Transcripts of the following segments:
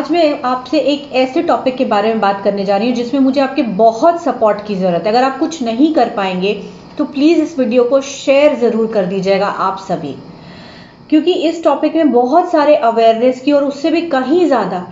आज मैं आपसे एक ऐसे टॉपिक के बारे में बात करने जा रही हूँ जिसमें मुझे आपके बहुत सपोर्ट की ज़रूरत है। अगर आप कुछ नहीं कर पाएंगे तो प्लीज़ इस वीडियो को शेयर ज़रूर कर दीजिएगा आप सभी, क्योंकि इस टॉपिक में बहुत सारे अवेयरनेस की और उससे भी कहीं ज़्यादा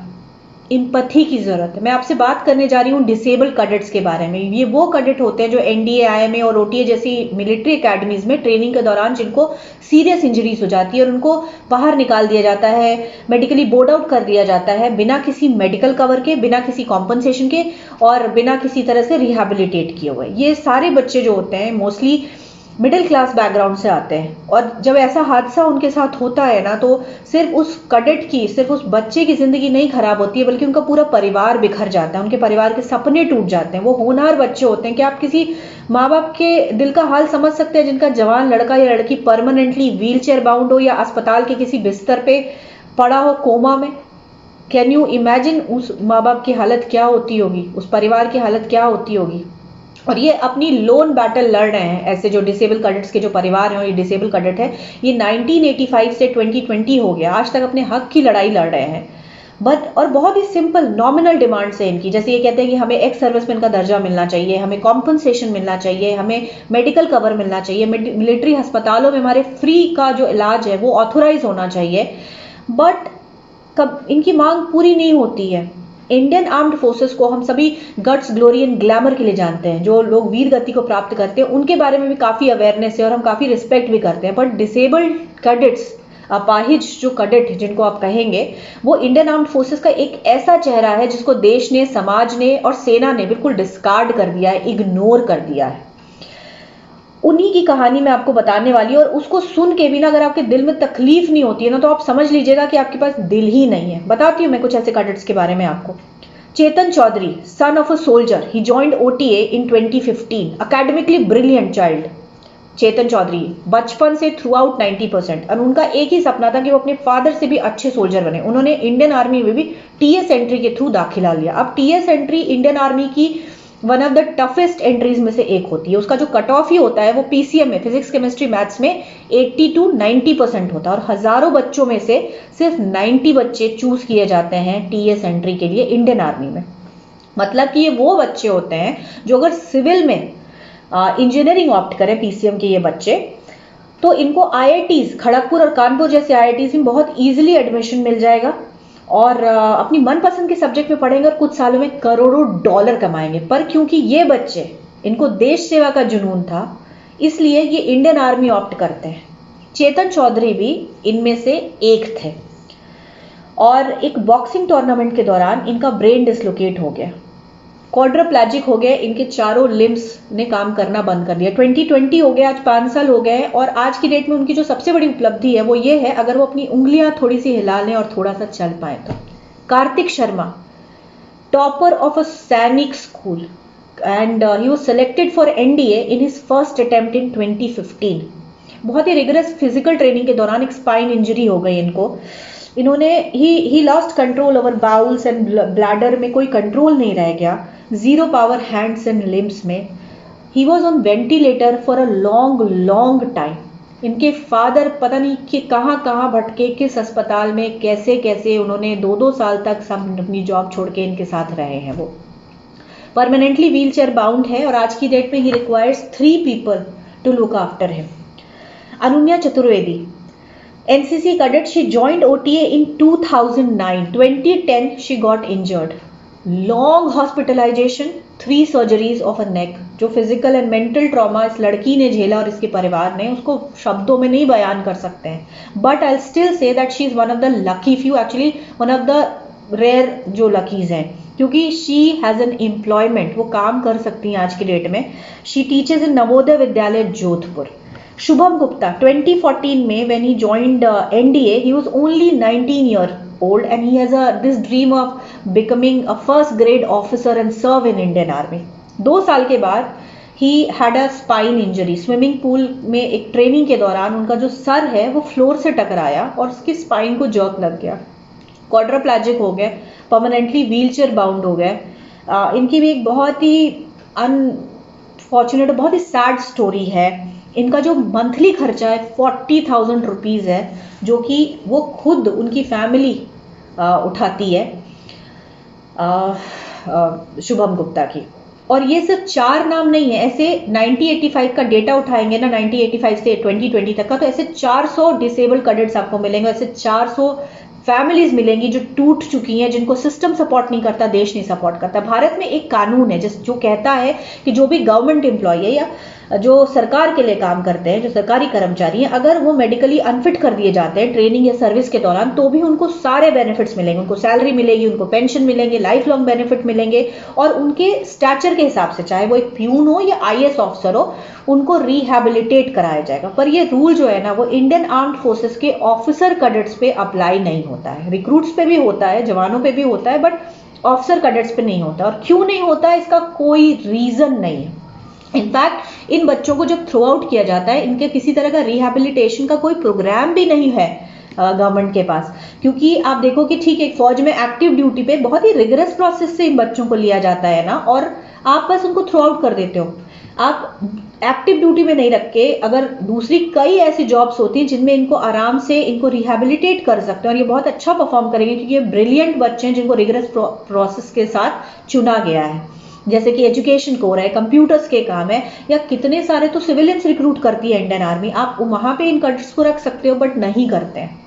एम्पैथी की ज़रूरत है। मैं आपसे बात करने जा रही हूँ डिसेबल कैडेट्स के बारे में। ये वो कैडेट होते हैं जो एनडीए, आईएमए और ओटीए जैसी मिलिट्री एकेडमीज में ट्रेनिंग के दौरान जिनको सीरियस इंजरीज हो जाती है और उनको बाहर निकाल दिया जाता है, मेडिकली बोर्ड आउट कर दिया जाता है बिना किसी मेडिकल कवर के, बिना किसी कॉम्पनसेशन के और बिना किसी तरह से रिहेबिलिटेट किए हुए। ये सारे बच्चे जो होते हैं मोस्टली मिडिल क्लास बैकग्राउंड से आते हैं और जब ऐसा हादसा उनके साथ होता है ना, तो सिर्फ उस कैडेट की, सिर्फ उस बच्चे की जिंदगी नहीं खराब होती है बल्कि उनका पूरा परिवार बिखर जाता है, उनके परिवार के सपने टूट जाते हैं। वो होनहार बच्चे होते हैं कि आप किसी माँ बाप के दिल का हाल समझ सकते हैं जिनका जवान लड़का या लड़की परमानेंटली व्हील चेयर बाउंड हो या अस्पताल के किसी बिस्तर पे पड़ा हो कोमा में। कैन यू इमेजिन उस माँ बाप की हालत क्या होती होगी, उस परिवार की हालत क्या होती होगी। और ये अपनी लोन बैटल लड़ रहे हैं। ऐसे जो डिसेबल कैडेट्स के जो परिवार हैं और ये डिसेबल कैडेट है, ये 1985 से 2020 हो गया आज तक अपने हक की लड़ाई लड़ रहे हैं। बट और बहुत ही सिंपल नॉमिनल डिमांड्स है इनकी। जैसे ये कहते हैं कि हमें एक्स सर्विसमैन का दर्जा मिलना चाहिए, हमें कॉम्पनसेशन मिलना चाहिए, हमें मेडिकल कवर मिलना चाहिए, मिलिट्री अस्पतालों में हमारे फ्री का जो इलाज है वो ऑथोराइज होना चाहिए। बट कब इनकी मांग पूरी नहीं होती है। इंडियन आर्म्ड फोर्सेस को हम सभी गट्स, ग्लोरी एंड ग्लैमर के लिए जानते हैं। जो लोग वीर गति को प्राप्त करते हैं उनके बारे में भी काफी अवेयरनेस है और हम काफी रिस्पेक्ट भी करते हैं। बट डिसेबल्ड कैडेट्स, अपाहिज जो कैडेट जिनको आप कहेंगे, वो इंडियन आर्म्ड फोर्सेस का एक ऐसा चेहरा है जिसको देश ने, समाज ने और सेना ने बिल्कुल डिस्कार्ड कर दिया है, इग्नोर कर दिया है। उन्हीं की कहानी मैं आपको बताने वाली हूँ और उसको सुन के भी ना अगर आपके दिल में तकलीफ नहीं होती है ना, तो आप समझ लीजिएगा कि आपके पास दिल ही नहीं है। बताती हूँ मैं कुछ ऐसे कैडेट्स के बारे में आपको। Chetan Chaudhary, son of a soldier, he joined OTA in 2015, academically brilliant child. Chetan Chaudhary बचपन से थ्रू आउट 90% और उनका एक ही सपना था कि वो अपने फादर से भी अच्छे सोल्जर बने। उन्होंने इंडियन आर्मी में भी टीएस एंट्री के थ्रू दाखिला लिया। अब टीएस एंट्री इंडियन आर्मी की one of the toughest entries में से एक होती है। उसका जो कट ऑफ ही होता है वो पीसीएम में, फिजिक्स केमिस्ट्री मैथ्स में 80 to 90% होता है और हजारों बच्चों में से सिर्फ 90 बच्चे चूज किए जाते हैं टीएस एंट्री के लिए इंडियन आर्मी में। मतलब कि ये वो बच्चे होते हैं जो अगर सिविल में इंजीनियरिंग ऑप्ट करें, पीसीएम के ये बच्चे, तो इनको आईआईटीज खड़गपुर और कानपुर जैसे आईआईटीज में बहुत इजीली एडमिशन मिल जाएगा और अपनी मनपसंद के सब्जेक्ट में पढ़ेंगे और कुछ सालों में करोड़ों डॉलर कमाएंगे। पर क्योंकि ये बच्चे, इनको देश सेवा का जुनून था, इसलिए ये इंडियन आर्मी ऑप्ट करते हैं। चेतन चौधरी भी इनमें से एक थे और एक बॉक्सिंग टूर्नामेंट के दौरान इनका ब्रेन डिसलोकेट हो गया, क्वाड्रिप्लेजिक हो गए, इनके चारों लिम्स ने काम करना बंद कर दिया। 2020 हो गया, आज 5 साल हो गए और आज की डेट में उनकी जो सबसे बड़ी उपलब्धि है वो ये है, अगर वो अपनी उंगलियां थोड़ी सी हिला लें और थोड़ा सा चल पाए तो। Kartik Sharma, topper of a Sainik School and he was selected for NDA in his first attempt in 2015। बहुत ही रिगरस फिजिकल ट्रेनिंग के दौरान एक स्पाइन इंजरी हो गई इनको। इन्होंने he lost control over bowels and bladder में कोई कंट्रोल नहीं रह गया, zero power hands and limbs में। He was on ventilator for a long time. इनके फादर पता नहीं कि कहाँ भटके, किस अस्पताल में, कैसे कैसे उन्होंने 2-2 साल तक सब अपनी जॉब छोड़ के इनके साथ रहे हैं। वो परमानेंटली व्हील चेयर बाउंड है और आज की डेट में he requires 3 people to look after him. Anunya Chaturvedi, NCC cadet, she joined OTA in 2009. 2010 she got injured. Long hospitalization, 3 surgeries of a neck. जो फिजिकल एंड मेंटल ट्रॉमा इस लड़की ने झेला और इसके परिवार ने, उसको शब्दों में नहीं बयान कर सकते हैं। But I still say that she is one of the lucky few, actually one of the rare जो लकीज हैं, क्योंकि शी हैज एन एम्प्लॉयमेंट, वो काम कर सकती हैं आज की डेट में। शी टीचेज इन नवोदय विद्यालय जोधपुर। शुभम गुप्ता, 2014 में when he joined NDA, he was only 19 years old and he has this dream of becoming a first grade officer and serve in Indian Army. 2 साल के बाद he had a spine injury. Swimming pool में एक training के दौरान उनका जो sir है वो फ्लोर से टकराया और उसकी स्पाइन को जर्क लग गया, क्वाड्रिप्लेजिक हो गए, परमानेंटली व्हीलचेयर बाउंड हो गए। इनकी भी एक बहुत ही अनफॉर्चुनेट, बहुत ही सैड स्टोरी है। इनका जो मंथली खर्चा है 40,000 रुपीज है, जो कि वो खुद उनकी फैमिली उठाती है। शुभम गुप्ता की। और ये सिर्फ 4 नाम नहीं है, ऐसे 1985 का डेटा उठाएंगे ना, 1985 से 2020 तक का, तो ऐसे 400 डिसेबल्ड कैडेट्स आपको मिलेंगे, ऐसे 400 फैमिलीज मिलेंगी जो टूट चुकी हैं, जिनको सिस्टम सपोर्ट नहीं करता, देश नहीं सपोर्ट करता। भारत में एक कानून है जो कहता है कि जो भी गवर्नमेंट एम्प्लॉय है या जो सरकार के लिए काम करते हैं, जो सरकारी कर्मचारी हैं, अगर वो मेडिकली अनफिट कर दिए जाते हैं ट्रेनिंग या सर्विस के दौरान, तो भी उनको सारे बेनिफिट्स मिलेंगे, उनको सैलरी मिलेगी, उनको पेंशन मिलेंगे, लाइफ लॉन्ग बेनिफिट मिलेंगे, और उनके स्टैचर के हिसाब से, चाहे वो एक प्यून हो या आईएएस ऑफिसर हो, उनको रिहैबिलिटेट कराया जाएगा। पर ये रूल जो है ना, वो इंडियन आर्म्ड फोर्सेस के ऑफिसर कैडेट्स पे अप्लाई नहीं होता है। रिक्रूट्स पे भी होता है, जवानों पे भी होता है, बट ऑफिसर कैडेट्स पे नहीं होता। और क्यों नहीं होता है, इसका कोई रीजन नहीं है। इनफैक्ट इन बच्चों को जब थ्रो आउट किया जाता है, इनके किसी तरह का रिहैबिलिटेशन का कोई प्रोग्राम भी नहीं है गवर्नमेंट के पास। क्योंकि आप देखो कि ठीक है, फौज में एक्टिव ड्यूटी पे बहुत ही रिगरस प्रोसेस से इन बच्चों को लिया जाता है ना, और आप बस उनको थ्रो आउट कर देते हो। आप एक्टिव ड्यूटी में नहीं रख के अगर दूसरी कई ऐसी जॉब्स होती हैं जिनमें इनको आराम से इनको रिहैबिलिटेट कर सकते हैं, और ये बहुत अच्छा परफॉर्म करेंगे, क्योंकि ये ब्रिलियंट बच्चे हैं जिनको रिगरस प्रोसेस के साथ चुना गया है। जैसे कि एजुकेशन कोर है, कंप्यूटर्स के काम है, या कितने सारे तो सिविलियंस रिक्रूट करती है इंडियन आर्मी। आप वहां पे इन कैडेट्स को रख सकते हो, बट नहीं करते हैं।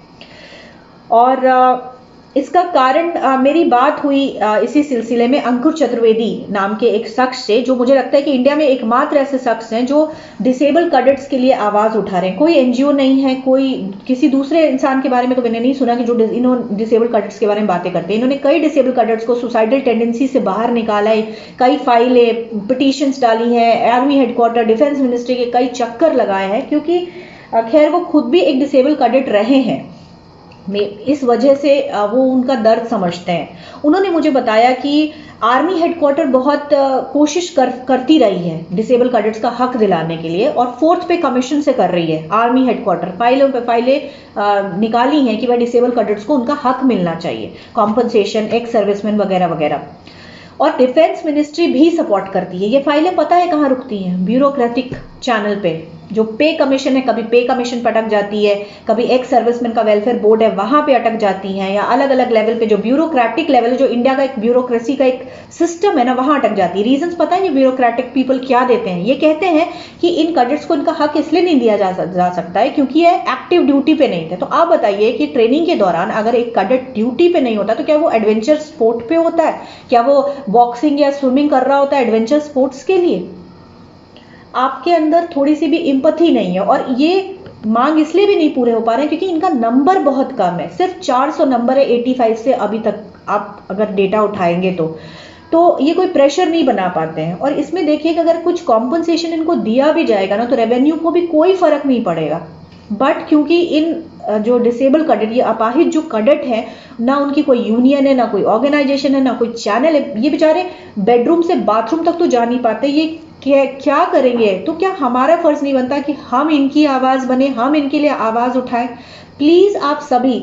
और इसका कारण मेरी बात हुई इसी सिलसिले में अंकुर चतुर्वेदी नाम के एक शख्स से, जो मुझे लगता है कि इंडिया में एकमात्र ऐसे शख्स हैं जो डिसेबल कैडेट्स के लिए आवाज उठा रहे हैं। कोई एनजीओ नहीं है, कोई किसी दूसरे इंसान के बारे में तो मैंने नहीं सुना कि जो इन्होंने डिसेबल कैडेट्स के बारे में बातें करते हैं। इन्होंने कई डिसेबल कैडेट्स को सुसाइडल टेंडेंसी से बाहर निकाला है, कई फाइलें, पिटीशंस डाली हैं, आर्मी हेडक्वार्टर, डिफेंस मिनिस्ट्री के कई चक्कर लगाए हैं, क्योंकि खैर वो खुद भी एक डिसेबल कैडेट रहे हैं। इस वजह से वो उनका दर्द समझते हैं। उन्होंने मुझे बताया कि आर्मी हेडक्वार्टर बहुत कोशिश करती रही है डिसेबल कैडेट्स का हक दिलाने के लिए, और 4th पे कमीशन से कर रही है आर्मी हेडक्वार्टर। फाइलों पे फाइलें निकाली हैं कि भाई डिसेबल कैडेट्स को उनका हक मिलना चाहिए, कॉम्पनसेशन, एक्स सर्विसमैन वगैरह वगैरह। और डिफेंस मिनिस्ट्री भी सपोर्ट करती है। ये फाइलें पता है कहाँ रुकती हैं? ब्यूरोक्रेटिक चैनल पे। जो पे कमीशन है, कभी पे कमीशन पर अटक जाती है, कभी एक्स सर्विसमैन का वेलफेयर बोर्ड है वहां पे अटक जाती हैं, या अलग अलग लेवल पे जो ब्यूरोक्रेटिक लेवल है, जो इंडिया का एक ब्यूरोक्रेसी का एक सिस्टम है ना, वहां अटक जाती है। रीजंस पता है ये ब्यूरोक्रेटिक पीपल क्या देते हैं? ये कहते हैं कि इन कैडेट्स को इनका हक इसलिए नहीं दिया जा सकता है क्योंकि ये एक्टिव ड्यूटी पे नहीं थे। तो आप बताइए कि ट्रेनिंग के दौरान अगर एक कैडेट ड्यूटी पे नहीं होता तो क्या वो एडवेंचर स्पोर्ट पे होता है? क्या वो बॉक्सिंग या स्विमिंग कर रहा होता है एडवेंचर स्पोर्ट्स के लिए? आपके अंदर थोड़ी सी भी इम्पैथी नहीं है। और ये मांग इसलिए भी नहीं पूरे हो पा रहे हैं क्योंकि इनका नंबर बहुत कम है, सिर्फ 400 नंबर है 85 से अभी तक, आप अगर डेटा उठाएंगे तो ये कोई प्रेशर नहीं बना पाते हैं। और इसमें देखिए कि अगर कुछ कॉम्पनसेशन इनको दिया भी जाएगा ना, तो रेवेन्यू को भी कोई फर्क नहीं पड़ेगा। बट क्योंकि इन जो डिसेबल कैडेट, ये अपाहिज जो कैडेट है ना, उनकी कोई यूनियन है, ना कोई ऑर्गेनाइजेशन है, ना कोई चैनल है, ये बेचारे बेडरूम से बाथरूम तक तो जा नहीं पाते, ये क्या करेंगे? तो क्या हमारा फर्ज नहीं बनता कि हम इनकी आवाज बने, हम इनके लिए आवाज उठाएं? प्लीज आप सभी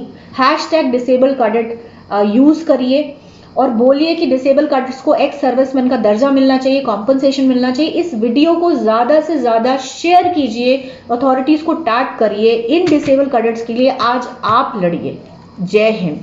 #डिसेबल कैडेट यूज करिए और बोलिए कि डिसेबल कैडेट्स को एक्स सर्विसमैन का दर्जा मिलना चाहिए, कॉम्पनसेशन मिलना चाहिए। इस वीडियो को ज्यादा से ज्यादा शेयर कीजिए, अथॉरिटीज को टैग करिए। इन डिसेबल कैडेट्स के लिए आज आप लड़िए। जय हिंद।